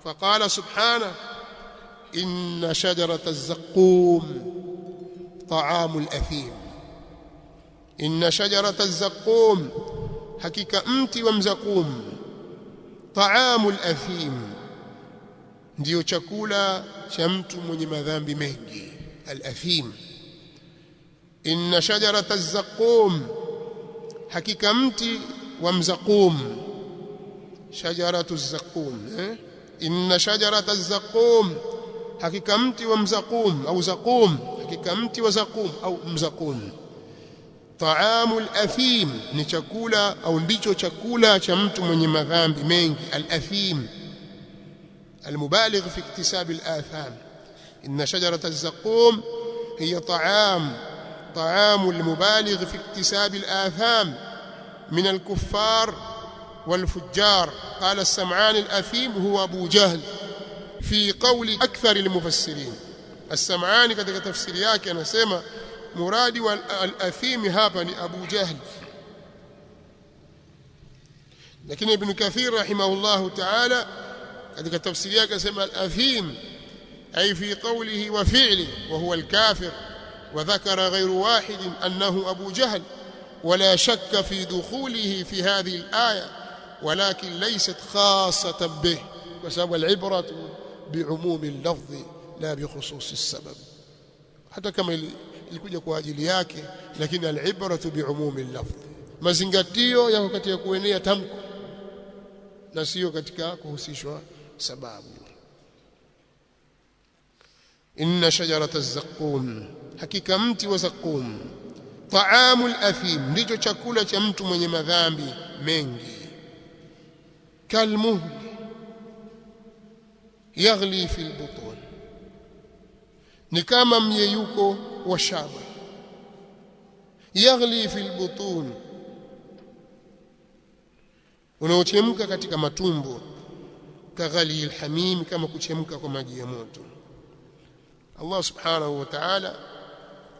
فقال سبحانه إن شجرة الزقوم طعام الأثيم. إن شجرة الزقوم حقيقة mti wa mzakum طعام الأثيم ndio chakula cha mtu mwenye madhambi mengi. Al-athim. Inna shajarata az-zaqum hakika mti wa mzaqum. Shajaratu az-zaqum inna shajarata az-zaqum hakika mti wa mzaqum au zaqum hakika mti wa zaqum au mzaqum. Ta'amul athim ni chakula au ndicho chakula cha mtu mwenye madhambi mengi. Al-athim المبالغ في اكتساب الآثام. إن شجرة الزقوم هي طعام المبالغ في اكتساب الآثام من الكفار والفجار. قال السمعاني الأثيم هو أبو جهل في قول أكثر المفسرين. السمعاني katika tafsiri yake anasema muradi wa al-athim hapa ni Abu Jahl, lakini Ibn Kathir rahimahullah ta'ala katika tafsiri yake anasema al-athim ay fi qawlihi wa fi'lihi wa huwa al-kafir, wa dhakara ghayru wahid annahu Abu Jahl ولا شك في دخوله في هذه الآية ولكن ليست خاصة به وسبب العبرة بعموم اللفظ لا بخصوص السبب. حتى كما ilikuja kwa ajili yake, lakini al-ibratu bi'umumi al-lafz, mazingatio yako katika kuenea tamko na sio katika kuhusishwa sababu. Inna shajarata az-zaqum hakika mti wa zaqum ta'amul athim ndicho chakula cha mtu mwenye madhambi mengi. Kalmuh yaghli fi al-butun ni kama myeyuko wa shaba. Yaghli fi al-butun unaochemka katika matumbo. Kaghali al-hamim kama kuchemka kwa maji ya moto. Allah subhanahu wa ta'ala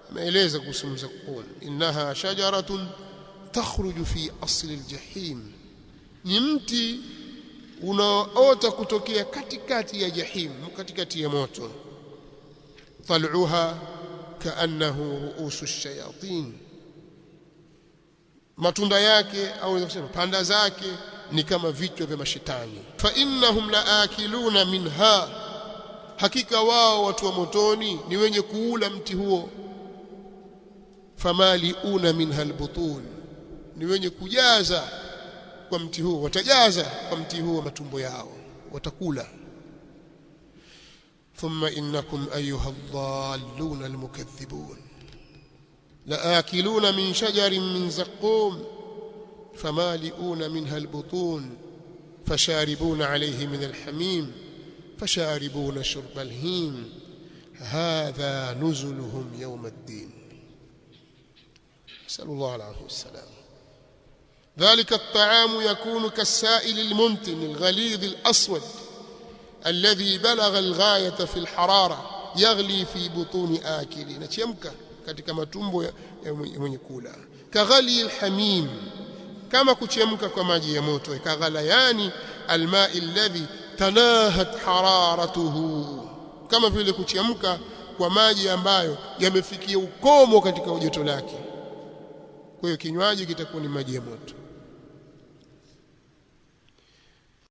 ameeleza kuhusu mzakum, innaha shajaratun takhruju fi asli al-jahim, ni mti unaota kutokea katikati ya jahim, katikati ya moto. Tal'uha kaannahu ru'usu ash-shayatin, matunda yake au unaweza kusema panda zake ni kama vichwa vya mashetani. Fa innahum laakiluna minha, hakika wao watu wa motoni ni wenye kuula mti huo. Famaliuna minha albutun, ni wenye kujaza kwa mti huo, watajaza kwa mti huo matumbo yao, watakula. Thumma innakum ayyuha dhallun almukaththibun laakiluna min shajarin min zaqqum famaliuna minha albutun fasharibuna alayhi min alhamim fasharibuna shurba alhim hadha nuzuluhum yawm ad-din. نسأل الله العافية والسلام. ذلك الطعام يكون كالسائل المنتن الغليظ الأسود الذي بلغ الغاية في الحرارة يغلي في بطون آكلين يمكى katika matumbo ya mwenye kula. Kaghali alhamim kama kuchemka kwa maji ya moto. Kaghalayani alma'i alladhi tanahat hararatuhu, kama vile kuchemka kwa maji ambayo yamefikia ukomo katika joto lake. Kwa hiyo kinywaji kitakuwa ni maji ya moto.